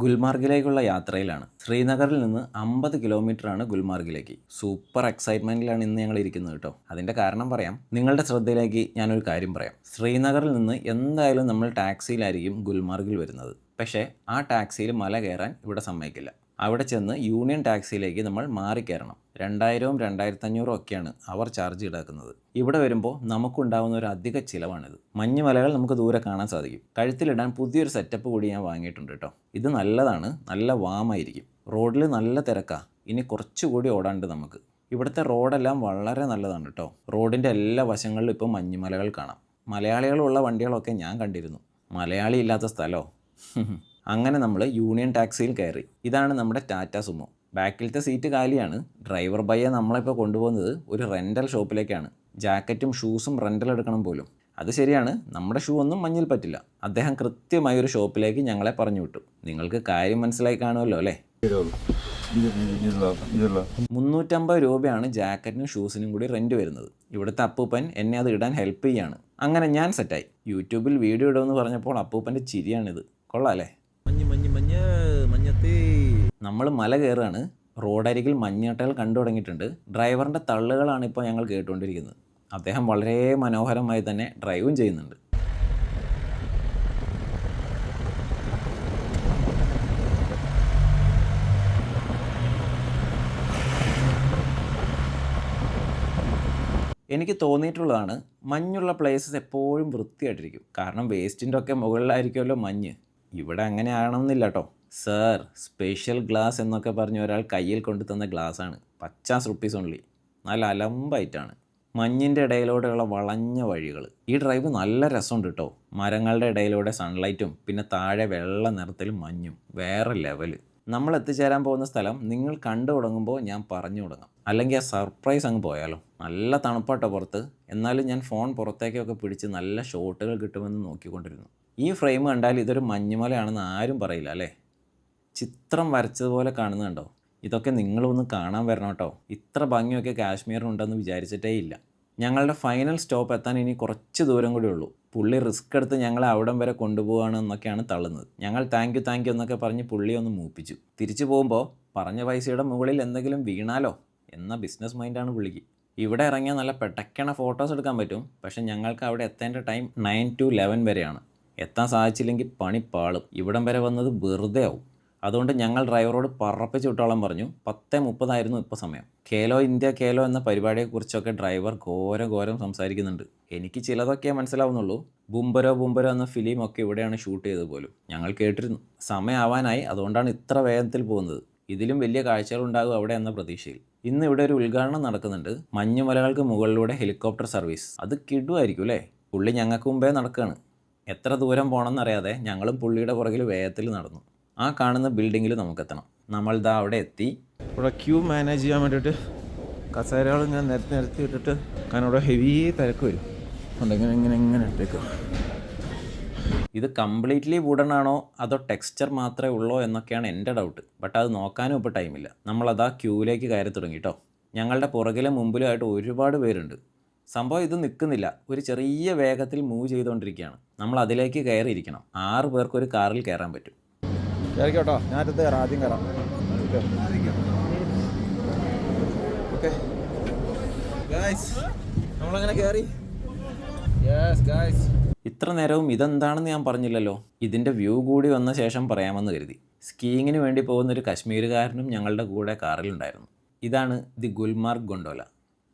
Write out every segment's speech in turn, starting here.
ഗുൽമാർഗിലേക്കുള്ള യാത്രയിലാണ്. ശ്രീനഗറിൽ നിന്ന് 50 കിലോമീറ്ററാണ് ഗുൽമാർഗിലേക്ക്. സൂപ്പർ എക്സൈറ്റ്മെൻറ്റിലാണ് ഇന്ന് ഞങ്ങൾ ഇരിക്കുന്നത് കേട്ടോ. അതിൻ്റെ കാരണം പറയാം. നിങ്ങളുടെ ശ്രദ്ധയിലേക്ക് ഞാനൊരു കാര്യം പറയാം. ശ്രീനഗറിൽ നിന്ന് എന്തായാലും നമ്മൾ ടാക്സിയിലായിരിക്കും ഗുൽമാർഗിൽ വരുന്നത്. പക്ഷേ ആ ടാക്സിയിൽ മല കയറാൻ ഇവിടെ സമ്മതിക്കില്ല. അവിടെ ചെന്ന് യൂണിയൻ ടാക്സിയിലേക്ക് നമ്മൾ മാറിക്കയറണം. 2000-വും 2500 ഒക്കെയാണ് അവർ ചാർജ് ഈടാക്കുന്നത്. ഇവിടെ വരുമ്പോൾ നമുക്കുണ്ടാകുന്ന ഒരു അധിക ചിലവാണിത്. മഞ്ഞുമലകൾ നമുക്ക് ദൂരെ കാണാൻ സാധിക്കും. കഴുത്തിലിടാൻ പുതിയൊരു സെറ്റപ്പ് കൂടി ഞാൻ വാങ്ങിയിട്ടുണ്ട് കേട്ടോ. ഇത് നല്ലതാണ്, നല്ല വാമായിരിക്കും. റോഡിൽ നല്ല തിരക്കാണ്. ഇനി കുറച്ചുകൂടി ഓടാണ്ട് നമുക്ക്. ഇവിടുത്തെ റോഡെല്ലാം വളരെ നല്ലതാണ് കേട്ടോ. റോഡിൻ്റെ എല്ലാ വശങ്ങളിലും ഇപ്പോൾ മഞ്ഞുമലകൾ കാണാം. മലയാളികളുള്ള വണ്ടികളൊക്കെ ഞാൻ കണ്ടിരുന്നു. മലയാളി ഇല്ലാത്ത സ്ഥലമോ? അങ്ങനെ നമ്മൾ യൂണിയൻ ടാക്സിയിൽ കയറി. ഇതാണ് നമ്മുടെ ടാറ്റ സുമോ. ബാക്കിലത്തെ സീറ്റ് കാലിയാണ്. ഡ്രൈവർ ബയ്യ നമ്മളിപ്പോൾ കൊണ്ടുപോകുന്നത് ഒരു റെൻ്റൽ ഷോപ്പിലേക്കാണ്. ജാക്കറ്റും ഷൂസും റെൻ്റൽ എടുക്കണം പോലും. അത് ശരിയാണ്, നമ്മുടെ ഷൂ ഒന്നും മഞ്ഞിൽ പറ്റില്ല. അദ്ദേഹം കൃത്യമായി ഒരു ഷോപ്പിലേക്ക് ഞങ്ങളെ പറഞ്ഞു വിട്ടു. നിങ്ങൾക്ക് കാര്യം മനസ്സിലായി കാണുമല്ലോ അല്ലേ? 350 രൂപയാണ് ജാക്കറ്റിനും ഷൂസിനും കൂടി റെൻറ്റ് വരുന്നത്. ഇവിടുത്തെ അപ്പൂപ്പൻ എന്നെ അത് ഇടാൻ ഹെൽപ്പ് ചെയ്യാണ്. അങ്ങനെ ഞാൻ സെറ്റായി. യൂട്യൂബിൽ വീഡിയോ ഇടുമെന്ന് പറഞ്ഞപ്പോൾ അപ്പൂപ്പൻ്റെ ചിരിയാണിത്. കൊള്ളാമല്ലേ? നമ്മൾ മല കയറുകയാണ്. റോഡരികിൽ മഞ്ഞട്ടകൾ കണ്ടു തുടങ്ങിയിട്ടുണ്ട്. ഡ്രൈവറിൻ്റെ തള്ളുകളാണ് ഇപ്പോൾ ഞങ്ങൾ കേട്ടുകൊണ്ടിരിക്കുന്നത്. അദ്ദേഹം വളരെ മനോഹരമായി തന്നെ ഡ്രൈവും ചെയ്യുന്നുണ്ട്. എനിക്ക് തോന്നിയിട്ടുള്ളതാണ്, മഞ്ഞുള്ള പ്ലേസസ് എപ്പോഴും വൃത്തിയായിട്ടിരിക്കും. കാരണം വേസ്റ്റിൻ്റെ ഒക്കെ മുകളിലായിരിക്കുമല്ലോ മഞ്ഞ്. ഇവിടെ അങ്ങനെ ആവണമെന്നില്ല കേട്ടോ. സർ, സ്പെഷ്യൽ ഗ്ലാസ് എന്നൊക്കെ പറഞ്ഞ് ഒരാൾ കയ്യിൽ കൊണ്ടു തന്ന ഗ്ലാസ്സാണ്. 50 റുപ്പീസ് ഓൺലി. നല്ല അലമ്പായിട്ടാണ്. മഞ്ഞിൻ്റെ ഇടയിലൂടെയുള്ള വളഞ്ഞ വഴികൾ. ഈ ഡ്രൈവ് നല്ല രസമുണ്ട് കേട്ടോ. മരങ്ങളുടെ ഇടയിലൂടെ സൺലൈറ്റും പിന്നെ താഴെ വെള്ള നിറത്തിലും മഞ്ഞും. വേറെ ലെവല്. നമ്മൾ എത്തിച്ചേരാൻ പോകുന്ന സ്ഥലം നിങ്ങൾ കണ്ടു തുടങ്ങുമ്പോൾ ഞാൻ പറഞ്ഞു തുടങ്ങാം. അല്ലെങ്കിൽ ആ സർപ്രൈസ് അങ്ങ് പോയാലോ. നല്ല തണുപ്പാട്ടോ പുറത്ത്. എന്നാലും ഞാൻ ഫോൺ പുറത്തേക്കൊക്കെ പിടിച്ച് നല്ല ഷോട്ടുകൾ കിട്ടുമെന്ന് നോക്കിക്കൊണ്ടിരുന്നു. ഈ ഫ്രെയിം കണ്ടാൽ ഇതൊരു മഞ്ഞുമലയാണെന്ന് ആരും പറയില്ല അല്ലേ? ചിത്രം വരച്ചതുപോലെ കാണുന്നുണ്ടോ? ഇതൊക്കെ നിങ്ങളൊന്ന് കാണാൻ വരണം കേട്ടോ. ഇത്ര ഭംഗിയൊക്കെ കാശ്മീരിനുണ്ടെന്ന് വിചാരിച്ചിട്ടേ ഇല്ല. ഞങ്ങളുടെ ഫൈനൽ സ്റ്റോപ്പ് എത്താൻ ഇനി കുറച്ച് ദൂരം കൂടി ഉള്ളൂ. പുള്ളി റിസ്ക് എടുത്ത് ഞങ്ങളെ അവിടം വരെ കൊണ്ടുപോകുകയാണ് എന്നൊക്കെയാണ് തള്ളുന്നത്. ഞങ്ങൾ താങ്ക് യു എന്നൊക്കെ പറഞ്ഞ് പുള്ളി ഒന്ന് മൂപ്പിച്ചു. തിരിച്ചു പോകുമ്പോൾ പറഞ്ഞ പൈസയുടെ മുകളിൽ എന്തെങ്കിലും വീണാലോ എന്ന ബിസിനസ് മൈൻഡാണ് പുള്ളിക്ക്. ഇവിടെ ഇറങ്ങിയാൽ നല്ല പെട്ടക്കണ ഫോട്ടോസ് എടുക്കാൻ പറ്റും. പക്ഷെ ഞങ്ങൾക്ക് അവിടെ എത്തേണ്ട ടൈം 9 to 11 വരെയാണ്. എത്താൻ സാധിച്ചില്ലെങ്കിൽ പണി പാളും. ഇവിടം വരെ വന്നത് വെറുതെ ആവും. അതുകൊണ്ട് ഞങ്ങൾ ഡ്രൈവറോട് പറപ്പിച്ച് വിട്ടോളം പറഞ്ഞു. 10:30 ആയിരുന്നു ഇപ്പോൾ സമയം. ഖേലോ ഇന്ത്യ ഖേലോ എന്ന പരിപാടിയെക്കുറിച്ചൊക്കെ ഡ്രൈവർ ഘോരം സംസാരിക്കുന്നുണ്ട്. എനിക്ക് ചിലതൊക്കെ മനസ്സിലാവുന്നുള്ളൂ. ബുംബരോ എന്ന ഫിലിമൊക്കെ ഇവിടെയാണ് ഷൂട്ട് ചെയ്തത് പോലും. ഞങ്ങൾ കേട്ടിരുന്നു. സമയമാവാനായി, അതുകൊണ്ടാണ് ഇത്ര വേഗത്തിൽ പോകുന്നത്. ഇതിലും വലിയ കാഴ്ചകളുണ്ടാകും അവിടെ എന്ന പ്രതീക്ഷയിൽ. ഇന്ന് ഇവിടെ ഒരു ഉദ്ഘാടനം നടക്കുന്നുണ്ട്. മഞ്ഞുമലകൾക്ക് മുകളിലൂടെ ഹെലികോപ്റ്റർ സർവീസ്. അത് കിടുവായിരിക്കും അല്ലേ? പുള്ളി ഞങ്ങൾക്ക് മുമ്പേ നടക്കുകയാണ്. എത്ര ദൂരം പോകണമെന്നറിയാതെ ഞങ്ങളും പുള്ളിയുടെ പുറകിൽ വേഗത്തിൽ നടന്നു. ആ കാണുന്ന ബിൽഡിങ്ങിൽ നമുക്കെത്തണം. നമ്മളിതാ അവിടെ എത്തി. ഇവിടെ ക്യൂ മാനേജ് ചെയ്യാൻ വേണ്ടിയിട്ട് കസേരകൾ ഇങ്ങനെ നിരത്തി ഇട്ടിട്ട്, കാരണം ഇവിടെ ഹെവി തിരക്ക് വരും. ഇങ്ങനെ ഇട്ടേക്ക്. ഇത് കംപ്ലീറ്റ്ലി വുഡൻ ആണോ അതോ ടെക്സ്ചർ മാത്രമേ ഉള്ളോ എന്നൊക്കെയാണ് എൻ്റെ ഡൗട്ട്. ബട്ട് അത് നോക്കാനും ഇപ്പോൾ ടൈമില്ല. നമ്മളതാ ക്യൂവിലേക്ക് കയറി തുടങ്ങി കേട്ടോ. ഞങ്ങളുടെ പുറകിലും മുമ്പിലുമായിട്ട് ഒരുപാട് പേരുണ്ട്. സംഭവം ഇത് നിൽക്കുന്നില്ല. ഒരു ചെറിയ വേഗത്തിൽ മൂവ് ചെയ്തുകൊണ്ടിരിക്കുകയാണ്. നമ്മൾ അതിലേക്ക് കയറിയിരിക്കണം. 6 പേർക്ക് ഒരു കാറിൽ കയറാൻ പറ്റും. കേട്ടോ, ഞാനത് കയറാം. ആദ്യം കയറാം. ഓക്കെ ഗായ്സ്, നമ്മളങ്ങനെ കയറി. Yes guys. ഇത്ര നേരവും ഇതെന്താണെന്ന് ഞാൻ പറഞ്ഞില്ലല്ലോ. ഇതിൻ്റെ വ്യൂ കൂടി വന്ന ശേഷം പറയാമെന്ന് കരുതി. സ്കീയിങ്ങിന് വേണ്ടി പോകുന്നൊരു കശ്മീരുകാരനും ഞങ്ങളുടെ കൂടെ കാറിലുണ്ടായിരുന്നു. ഇതാണ് ദി ഗുൽമാർഗ് ഗൊണ്ടോല.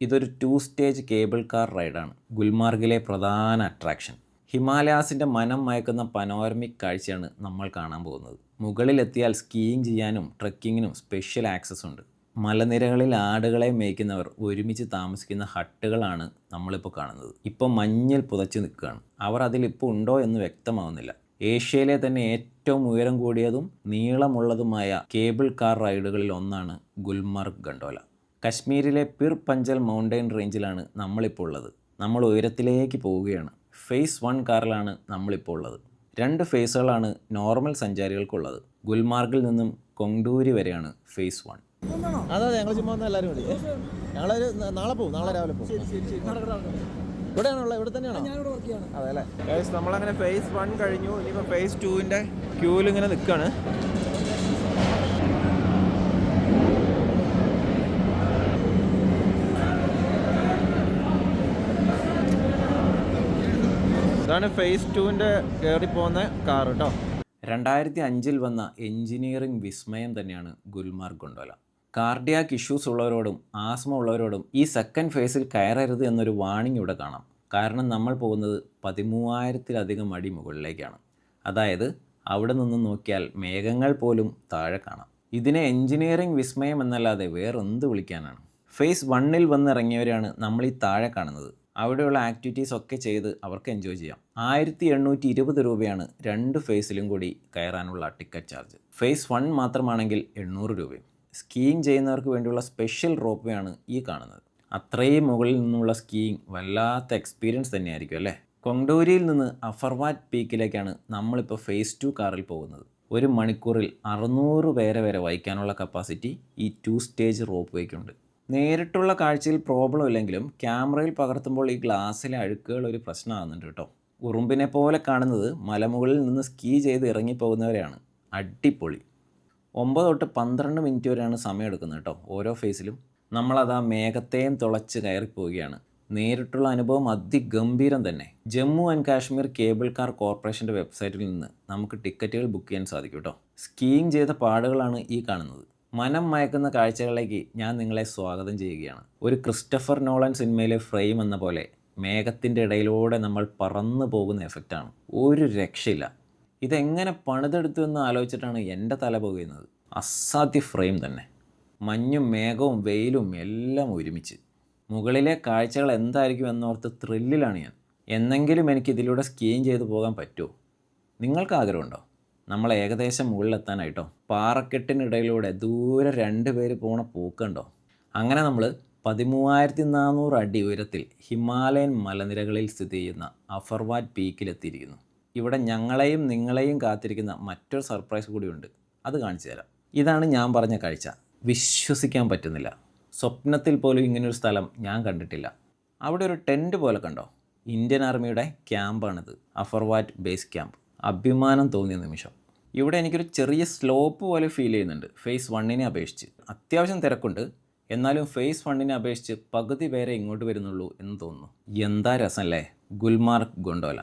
ഇതൊരു 2 സ്റ്റേജ് കേബിൾ കാർ റൈഡാണ്. ഗുൽമാർഗിലെ പ്രധാന അട്രാക്ഷൻ. ഹിമാലയാസിൻ്റെ മനം മയക്കുന്ന പനോരമിക് കാഴ്ചയാണ് നമ്മൾ കാണാൻ പോകുന്നത്. മുകളിലെത്തിയാൽ സ്കീയിങ് ചെയ്യാനും ട്രെക്കിങ്ങിനും സ്പെഷ്യൽ ആക്സസ് ഉണ്ട്. മലനിരകളിൽ ആടുകളെ മേയ്ക്കുന്നവർ ഒരുമിച്ച് താമസിക്കുന്ന ഹട്ടുകളാണ് നമ്മളിപ്പോൾ കാണുന്നത്. ഇപ്പോൾ മഞ്ഞിൽ പുതച്ച് നിൽക്കുകയാണ്. അവർ അതിലിപ്പോൾ ഉണ്ടോ എന്ന് വ്യക്തമാവുന്നില്ല. ഏഷ്യയിലെ തന്നെ ഏറ്റവും ഉയരം കൂടിയതും നീളമുള്ളതുമായ കേബിൾ കാർ റൈഡുകളിൽ ഒന്നാണ് ഗുൽമാർഗ് ഗണ്ടോല. കശ്മീരിലെ പിർ പഞ്ചൽ മൗണ്ടൈൻ റേഞ്ചിലാണ് നമ്മളിപ്പോൾ ഉള്ളത്. നമ്മൾ ഉയരത്തിലേക്ക് പോവുകയാണ്. ഫേസ് 1 കാറിലാണ് നമ്മളിപ്പോൾ ഉള്ളത്. 2 ഫേസുകളാണ് നോർമൽ സഞ്ചാരികൾക്കുള്ളത്. ഗുൽമാർഗിൽ നിന്നും കൊങ്ടൂരി വരെയാണ് ഫേസ് 1. അതെ, ഞങ്ങൾ ചുമ്മാ വന്നാൽ എല്ലാവരും മതി. ഞങ്ങളൊരു നാളെ പോകും. നാളെ രാവിലെ പോകും. ഇവിടെയാണുള്ളത്? ഇവിടെ തന്നെയാണോ? അതെ അല്ലേ. നമ്മളങ്ങനെ ഫേസ് 1 കഴിഞ്ഞു. ഇനിയിപ്പോൾ ഫേസ് 2ൻ്റെ ക്യൂവിൽ ഇങ്ങനെ നിൽക്കുകയാണ്. ഇതാണ് ഫേസ് 2-ൻ്റെ കയറി പോകുന്ന കാർ കേട്ടോ. 2005 വന്ന എഞ്ചിനീയറിംഗ് വിസ്മയം തന്നെയാണ് Gulmarg gondola. Cardiac issues ഉള്ളവരോടും asthma ഉള്ളവരോടും ഈ സെക്കൻഡ് ഫേസിൽ കയറരുത് എന്നൊരു വാണിംഗ് ഇവിടെ കാണാം. കാരണം നമ്മൾ പോകുന്നത് 13,000-ലധികം അടി മുകളിലേക്കാണ്. അതായത് അവിടെ നിന്ന് നോക്കിയാൽ മേഘങ്ങൾ പോലും താഴെ കാണാം. ഇതിനെ എഞ്ചിനീയറിംഗ് വിസ്മയം എന്നല്ലാതെ വേറെന്ത് വിളിക്കാനാണ്? ഫേസ് 1-ൽ വന്നിറങ്ങിയവരെയാണ് നമ്മൾ ഈ താഴെ കാണുന്നത്. അവിടെയുള്ള ആക്ടിവിറ്റീസ് ഒക്കെ ചെയ്ത് അവർക്ക് എൻജോയ് ചെയ്യാം. 1820 രൂപയാണ് 2 ഫേസിലും കൂടി കയറാനുള്ള ടിക്കറ്റ് ചാർജ്. ഫേസ് 1 മാത്രമാണെങ്കിൽ 800 രൂപയും. സ്കീയിങ് ചെയ്യുന്നവർക്ക് വേണ്ടിയുള്ള സ്പെഷ്യൽ റോപ്പ് വേ ആണ് ഈ കാണുന്നത്. അത്രയും മുകളിൽ നിന്നുള്ള സ്കീയിങ് വല്ലാത്ത എക്സ്പീരിയൻസ് തന്നെയായിരിക്കും അല്ലേ. കൊങ്ഡൂരിയിൽ നിന്ന് അഫർവാറ്റ് പീക്കിലേക്കാണ് നമ്മളിപ്പോൾ ഫേസ് 2 കാറിൽ പോകുന്നത്. 1 മണിക്കൂറിൽ 600 പേരെ വരെ വഹിക്കാനുള്ള കപ്പാസിറ്റി ഈ 2 സ്റ്റേജ് റോപ്പ് വേക്കുണ്ട്. നേരിട്ടുള്ള കാഴ്ചയിൽ പ്രോബ്ലം ഇല്ലെങ്കിലും ക്യാമറയിൽ പകർത്തുമ്പോൾ ഈ ഗ്ലാസ്സിലെ അഴുക്കുകൾ ഒരു പ്രശ്നമാകുന്നുണ്ട് കേട്ടോ. ഉറുമ്പിനെ പോലെ കാണുന്നത് മലമുകളിൽ നിന്ന് സ്കീ ചെയ്ത് ഇറങ്ങിപ്പോകുന്നവരെയാണ്. അടിപൊളി. 9 തൊട്ട് 12 മിനിറ്റ് വരെയാണ് സമയം എടുക്കുന്നത് കേട്ടോ ഓരോ ഫേസിലും. നമ്മളത് ആ മേഘത്തെയും തുളച്ച് കയറിപ്പോവുകയാണ്. നേരിട്ടുള്ള അനുഭവം അതിഗംഭീരം തന്നെ. Jammu and Kashmir cable car കോർപ്പറേഷൻ്റെ വെബ്സൈറ്റിൽ നിന്ന് നമുക്ക് ടിക്കറ്റുകൾ ബുക്ക് ചെയ്യാൻ സാധിക്കും കേട്ടോ. സ്കീയിങ് ചെയ്ത പാടുകളാണ് ഈ കാണുന്നത്. മനം മയക്കുന്ന കാഴ്ചകളിലേക്ക് ഞാൻ നിങ്ങളെ സ്വാഗതം ചെയ്യുകയാണ്. ഒരു ക്രിസ്റ്റഫർ നോളൻ സിനിമയിലെ ഫ്രെയിം എന്ന പോലെ മേഘത്തിൻ്റെ ഇടയിലൂടെ നമ്മൾ പറന്നു പോകുന്ന എഫക്റ്റാണ്. ഒരു രക്ഷയില്ല. ഇതെങ്ങനെ പണിതെടുത്തു എന്ന് ആലോചിച്ചിട്ടാണ് എൻ്റെ തല പോകുന്നത്. അസാധ്യ ഫ്രെയിം തന്നെ. മഞ്ഞും മേഘവും വെയിലും എല്ലാം ഒരുമിച്ച്. മുകളിലെ കാഴ്ചകൾ എന്തായിരിക്കും എന്നോർത്ത് ത്രില്ലിലാണ് ഞാൻ. എന്നെങ്കിലും എനിക്ക് ഇതിലൂടെ സ്കീയിങ് ചെയ്ത് പോകാൻ പറ്റുമോ? നിങ്ങൾക്ക് ആഗ്രഹമുണ്ടോ? നമ്മൾ ഏകദേശം മുകളിലെത്താനായിട്ടോ. പാറക്കെട്ടിനിടയിലൂടെ ദൂരെ 2 പേര് പോണ പോക്കുണ്ടോ. അങ്ങനെ നമ്മൾ 13,400 അടി ഉയരത്തിൽ ഹിമാലയൻ മലനിരകളിൽ സ്ഥിതി ചെയ്യുന്ന അഫർവാറ്റ് പീക്കിലെത്തിയിരിക്കുന്നു. ഇവിടെ ഞങ്ങളെയും നിങ്ങളെയും കാത്തിരിക്കുന്ന മറ്റൊരു സർപ്രൈസ് കൂടിയുണ്ട്. അത് കാണിച്ചു തരാം. ഇതാണ് ഞാൻ പറഞ്ഞ കാഴ്ച. വിശ്വസിക്കാൻ പറ്റുന്നില്ല. സ്വപ്നത്തിൽ പോലും ഇങ്ങനൊരു സ്ഥലം ഞാൻ കണ്ടിട്ടില്ല. അവിടെ ഒരു ടെൻറ്റ് പോലെ കണ്ടോ? ഇന്ത്യൻ ആർമിയുടെ ക്യാമ്പാണിത്. അഫർവാറ്റ് ബേസ് ക്യാമ്പ്. അഭിമാനം തോന്നിയ നിമിഷം. ഇവിടെ എനിക്കൊരു ചെറിയ സ്ലോപ്പ് പോലെ ഫീൽ ചെയ്യുന്നുണ്ട് ഫേസ് 1-നെ അപേക്ഷിച്ച്. അത്യാവശ്യം തിരക്കുണ്ട്. എന്നാലും ഫേസ് 1-നെ അപേക്ഷിച്ച് പകുതി പേരെ ഇങ്ങോട്ട് വരുന്നുള്ളൂ എന്ന് തോന്നുന്നു. എന്താ രസമല്ലേ ഗുൽമാർഗ് ഗൊണ്ടോല.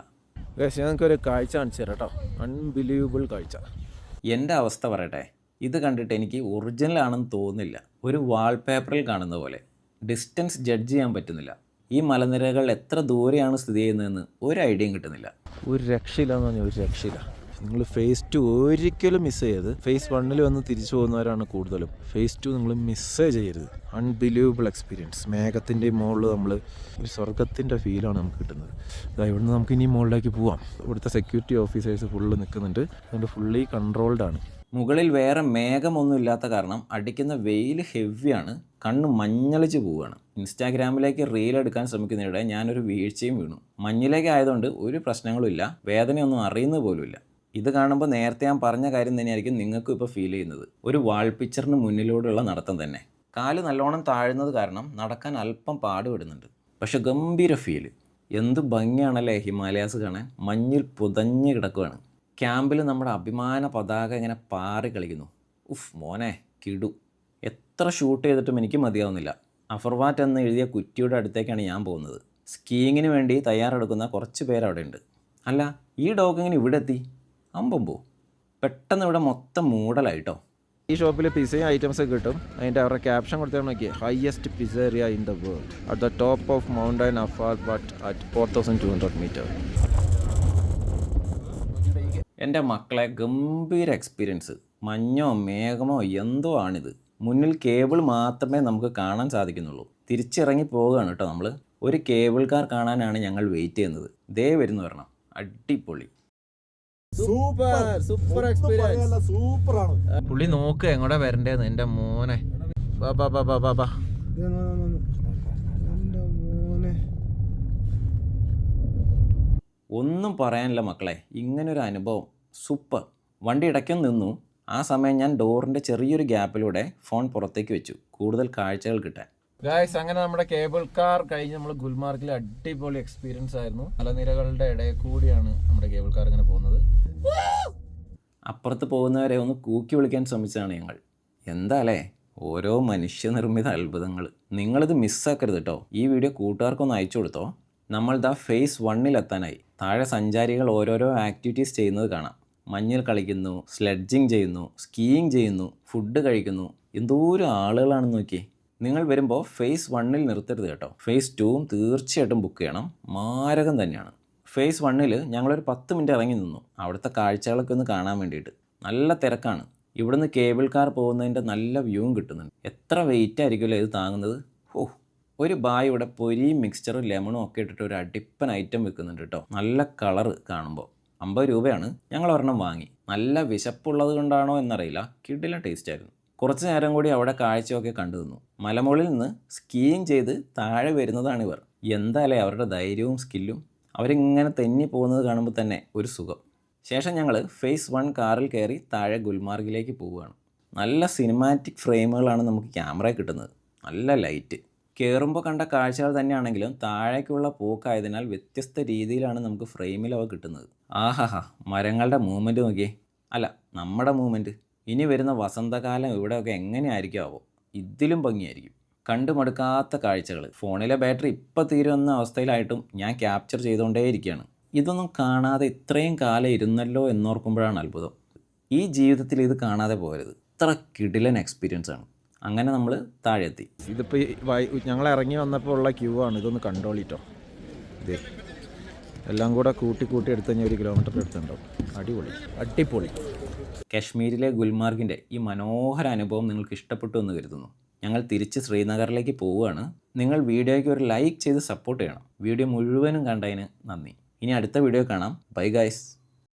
ഞങ്ങൾക്കൊരു കാഴ്ച കാണിച്ചു തരാം കേട്ടോ. അൺബിലീവബിൾ കാഴ്ച. എൻ്റെ അവസ്ഥ പറയട്ടെ. ഇത് കണ്ടിട്ട് എനിക്ക് ഒറിജിനൽ ആണെന്ന് തോന്നുന്നില്ല. ഒരു വാൾപേപ്പറിൽ കാണുന്ന പോലെ. ഡിസ്റ്റൻസ് ജഡ്ജ് ചെയ്യാൻ പറ്റുന്നില്ല. ഈ മലനിരകൾ എത്ര ദൂരെയാണ് സ്ഥിതി ചെയ്യുന്നതെന്ന് ഒരു ഐഡിയയും കിട്ടുന്നില്ല. ഒരു രക്ഷയില്ല എന്ന് പറഞ്ഞാൽ ഒരു രക്ഷയില്ല. നിങ്ങൾ ഫേസ് 2 ഒരിക്കലും മിസ് ചെയ്യരുത്. ഫേസ് 1-ൽ വന്ന് തിരിച്ചു പോകുന്നവരാണ് കൂടുതലും. ഫേസ് 2 നിങ്ങൾ മിസ്സേ ചെയ്യരുത്. Unbelievable experience. മേഘത്തിൻ്റെ മുകളിൽ നമ്മൾ ഒരു സ്വർഗത്തിൻ്റെ ഫീലാണ് നമുക്ക് കിട്ടുന്നത്. ഇവിടുന്ന് നമുക്ക് ഇനി മുകളിലേക്ക് പോവാം. ഇവിടുത്തെ സെക്യൂരിറ്റി ഓഫീസേഴ്സ് ഫുള്ള് നിൽക്കുന്നുണ്ട്. അതുകൊണ്ട് ഫുള്ളി കൺട്രോൾഡാണ്. മുകളിൽ വേറെ മേഘമൊന്നും ഇല്ലാത്ത കാരണം അടിക്കുന്ന വെയിൽ ഹെവിയാണ്. കണ്ണ് മഞ്ഞളിച്ച് പോവുകയാണ്. ഇൻസ്റ്റാഗ്രാമിലേക്ക് റീൽ എടുക്കാൻ ശ്രമിക്കുന്നതിനിടെ ഞാനൊരു വീഴ്ചയും വീണു. മഞ്ഞിലേക്ക് ആയതുകൊണ്ട് ഒരു പ്രശ്നങ്ങളും ഇല്ല. വേദനയൊന്നും അറിയുന്നത് പോലുമില്ല. ഇത് കാണുമ്പോൾ നേരത്തെ ഞാൻ പറഞ്ഞ കാര്യം തന്നെയായിരിക്കും നിങ്ങൾക്കും ഇപ്പോൾ ഫീൽ ചെയ്യുന്നത്. ഒരു വാൾ പിക്ചറിന് മുന്നിലൂടെയുള്ള നടത്തം തന്നെ. കാല് നല്ലോണം താഴുന്നത് കാരണം നടക്കാൻ അല്പം പാടുപെടുന്നുണ്ട്. പക്ഷെ ഗംഭീര ഫീല്. എന്ത് ഭംഗിയാണല്ലേ ഹിമാലയാസ് കാണാൻ. മഞ്ഞിൽ പുതഞ്ഞ് കിടക്കുകയാണ്. ക്യാമ്പിൽ നമ്മുടെ അഭിമാന പതാക ഇങ്ങനെ പാറി കളിക്കുന്നു. ഉഫ് മോനെ കിടു. എത്ര ഷൂട്ട് ചെയ്തിട്ടും എനിക്ക് മതിയാവുന്നില്ല. അഫർവാറ്റ് എന്ന് എഴുതിയ കുറ്റിയുടെ അടുത്തേക്കാണ് ഞാൻ പോകുന്നത്. സ്കീയിങ്ങിന് വേണ്ടി തയ്യാറെടുക്കുന്ന കുറച്ച് പേരവിടെ ഉണ്ട്. അല്ല, ഈ ഡോഗ് ഇങ്ങനെ ഇവിടെ എത്തി? അമ്പമ്പോ. പെട്ടെന്ന് ഇവിടെ മൊത്തം മൂടലായിട്ടോ. ഈ ഷോപ്പിൽ പിസയും ഐറ്റംസ് കിട്ടും. അതിൻ്റെ അവരുടെ ക്യാപ്ഷൻ കൊടുത്താൽ നോക്കിയേ, highest pizzeria in the world at the top of mountain Apharwat at 4200 metre. എൻ്റെ മക്കളെ, ഗംഭീര എക്സ്പീരിയൻസ്. മഞ്ഞോ മേഘമോ എന്തോ ആണിത്. മുന്നിൽ കേബിൾ മാത്രമേ നമുക്ക് കാണാൻ സാധിക്കുന്നുള്ളൂ. തിരിച്ചിറങ്ങി പോവുകയാണ് കേട്ടോ നമ്മൾ. ഒരു കേബിൾ കാർ കാണാനാണ് ഞങ്ങൾ വെയിറ്റ് ചെയ്യുന്നത്. ദേ വരുന്നു വരണം. അടിപൊളി. Super experience. സൂപ്പറാണ്. പുള്ളി നോക്ക് എങ്ങോട്ടാ വരണ്ടേന്ന്. എൻ്റെ മോനെ ബാ. ഒന്നും പറയാനില്ല മക്കളെ. ഇങ്ങനൊരു അനുഭവം സൂപ്പർ. വണ്ടി ഇടയ്ക്കൊന്ന് നിന്നു. ആ സമയം ഞാൻ ഡോറിൻ്റെ ചെറിയൊരു ഗ്യാപ്പിലൂടെ ഫോൺ പുറത്തേക്ക് വെച്ചു, കൂടുതൽ കാഴ്ചകൾ കിട്ടാൻ. ഗായ്സ്, അങ്ങനെ നമ്മുടെ കേബിൾ കാർ കഴിഞ്ഞ് നമ്മൾ ഗുൽമാർഗിൽ അടിപൊളി എക്സ്പീരിയൻസ് ആയിരുന്നു. മലനിരകളുടെ ഇടയിൽ കൂടിയാണ് നമ്മുടെ കേബിൾ കാർ ഇങ്ങനെ പോകുന്നത്. അപ്പുറത്ത് പോകുന്നവരെ ഒന്ന് കൂക്കി വിളിക്കാൻ ശ്രമിച്ചതാണ് ഞങ്ങൾ. എന്താ അല്ലേ, ഓരോ മനുഷ്യനിർമ്മിത അത്ഭുതങ്ങൾ. നിങ്ങളിത് മിസ്സാക്കരുത് കേട്ടോ. ഈ വീഡിയോ കൂട്ടുകാർക്കൊന്ന് അയച്ചു കൊടുത്തോ. നമ്മൾ ഫേസ് 1-ലെത്താനായി. താഴെ സഞ്ചാരികൾ ഓരോരോ ആക്ടിവിറ്റീസ് ചെയ്യുന്നത് കാണാം. മഞ്ഞിൽ കളിക്കുന്നു, സ്ലെഡ്ജിങ് ചെയ്യുന്നു, സ്കീയിങ് ചെയ്യുന്നു, ഫുഡ് കഴിക്കുന്നു. എന്തോരം ആളുകളാണെന്ന് നോക്കിയേ. നിങ്ങൾ വരുമ്പോൾ ഫേസ് 1-ൽ നിർത്തരുത് കേട്ടോ. ഫേസ് 2 തീർച്ചയായിട്ടും ബുക്ക് ചെയ്യണം. മാരകം തന്നെയാണ്. ഫേസ് 1-ൽ ഞങ്ങളൊരു 10 മിനിറ്റ് ഇറങ്ങി നിന്നു, അവിടുത്തെ കാഴ്ചകളൊക്കെ ഒന്ന് കാണാൻ വേണ്ടിയിട്ട്. നല്ല തിരക്കാണ്. ഇവിടുന്ന് കേബിൾ കാർ പോകുന്നതിൻ്റെ നല്ല വ്യൂവും കിട്ടുന്നുണ്ട്. എത്ര വെയിറ്റ് ആയിരിക്കുമല്ലോ ഇത് താങ്ങുന്നത്. ഒരു ബായ് ഇവിടെ പൊരിയും മിക്സ്ചറും ലെമണും ഒക്കെ ഇട്ടിട്ട് ഒരു അടിപ്പൻ ഐറ്റം വെക്കുന്നുണ്ട് കേട്ടോ. നല്ല കളറ് കാണുമ്പോൾ. 50 രൂപയാണ്. ഞങ്ങൾ ഒരെണ്ണം വാങ്ങി. നല്ല വിശപ്പുള്ളത് കൊണ്ടാണോ എന്നറിയില്ല, കിടിലൻ ടേസ്റ്റ് ആയിരുന്നു. കുറച്ച് നേരം കൂടി അവിടെ കാഴ്ചയൊക്കെ കണ്ടു നിന്നു. മലമുകളിൽ നിന്ന് സ്കീയിങ് ചെയ്ത് താഴെ വരുന്നതാണിവർ. എന്തായാലേ അവരുടെ ധൈര്യവും സ്കില്ലും. അവരിങ്ങനെ തെന്നി പോകുന്നത് കാണുമ്പോൾ തന്നെ ഒരു സുഖം. ശേഷം ഞങ്ങൾ ഫേസ് 1 കാറിൽ കയറി താഴെ ഗുൽമാർഗിലേക്ക് പോവുകയാണ്. നല്ല സിനിമാറ്റിക് ഫ്രെയിമുകളാണ് നമുക്ക് ക്യാമറയിൽ കിട്ടുന്നത്. നല്ല ലൈറ്റ്. കയറുമ്പോൾ കണ്ട കാഴ്ചകൾ തന്നെയാണെങ്കിലും താഴേക്കുള്ള പോക്കായതിനാൽ വ്യത്യസ്ത രീതിയിലാണ് നമുക്ക് ഫ്രെയിമിൽ അവ കിട്ടുന്നത്. ആഹാ, മരങ്ങളുടെ മൂവ്മെൻറ്റ് നോക്കിയേ. അല്ല, നമ്മുടെ മൂവ്മെൻറ്റ്. ഇനി വരുന്ന വസന്തകാലം ഇവിടെയൊക്കെ എങ്ങനെയായിരിക്കും ആവോ. ഇതിലും ഭംഗിയായിരിക്കും. കണ്ടു മടുക്കാത്ത കാഴ്ചകൾ. ഫോണിലെ ബാറ്ററി ഇപ്പം തീരുമെന്ന അവസ്ഥയിലായിട്ടും ഞാൻ ക്യാപ്ചർ ചെയ്തുകൊണ്ടേയിരിക്കുകയാണ്. ഇതൊന്നും കാണാതെ ഇത്രയും കാലം ഇരുന്നല്ലോ എന്നോർക്കുമ്പോഴാണ് അത്ഭുതം. ഈ ജീവിതത്തിൽ ഇത് കാണാതെ പോകരുത്. ഇത്ര കിടിലൻ എക്സ്പീരിയൻസ് ആണ്. അങ്ങനെ നമ്മൾ താഴെ എത്തി. ഇതിപ്പോൾ ഞങ്ങൾ ഇറങ്ങി വന്നപ്പോൾ ഉള്ള ക്യൂ ആണ്. ഇതൊന്ന് കണ്ടോളിട്ടോ. ഇതേ എല്ലാം കൂടെ കൂട്ടി എടുത്തു കഴിഞ്ഞാൽ 1 കിലോമീറ്ററിൻ്റെ അടുത്തുണ്ടാവും. അടിപൊളി. കശ്മീരിലെ ഗുൽമാർഗിൻ്റെ ഈ മനോഹര അനുഭവം നിങ്ങൾക്ക് ഇഷ്ടപ്പെട്ടു എന്ന് കരുതുന്നു. ഞങ്ങൾ തിരിച്ച് ശ്രീനഗറിലേക്ക് പോവുകയാണ്. നിങ്ങൾ വീഡിയോയ്ക്ക് ഒരു ലൈക്ക് ചെയ്ത് സപ്പോർട്ട് ചെയ്യണം. വീഡിയോ മുഴുവനും കണ്ടതിന് നന്ദി. ഇനി അടുത്ത വീഡിയോ കാണാം. Bye guys.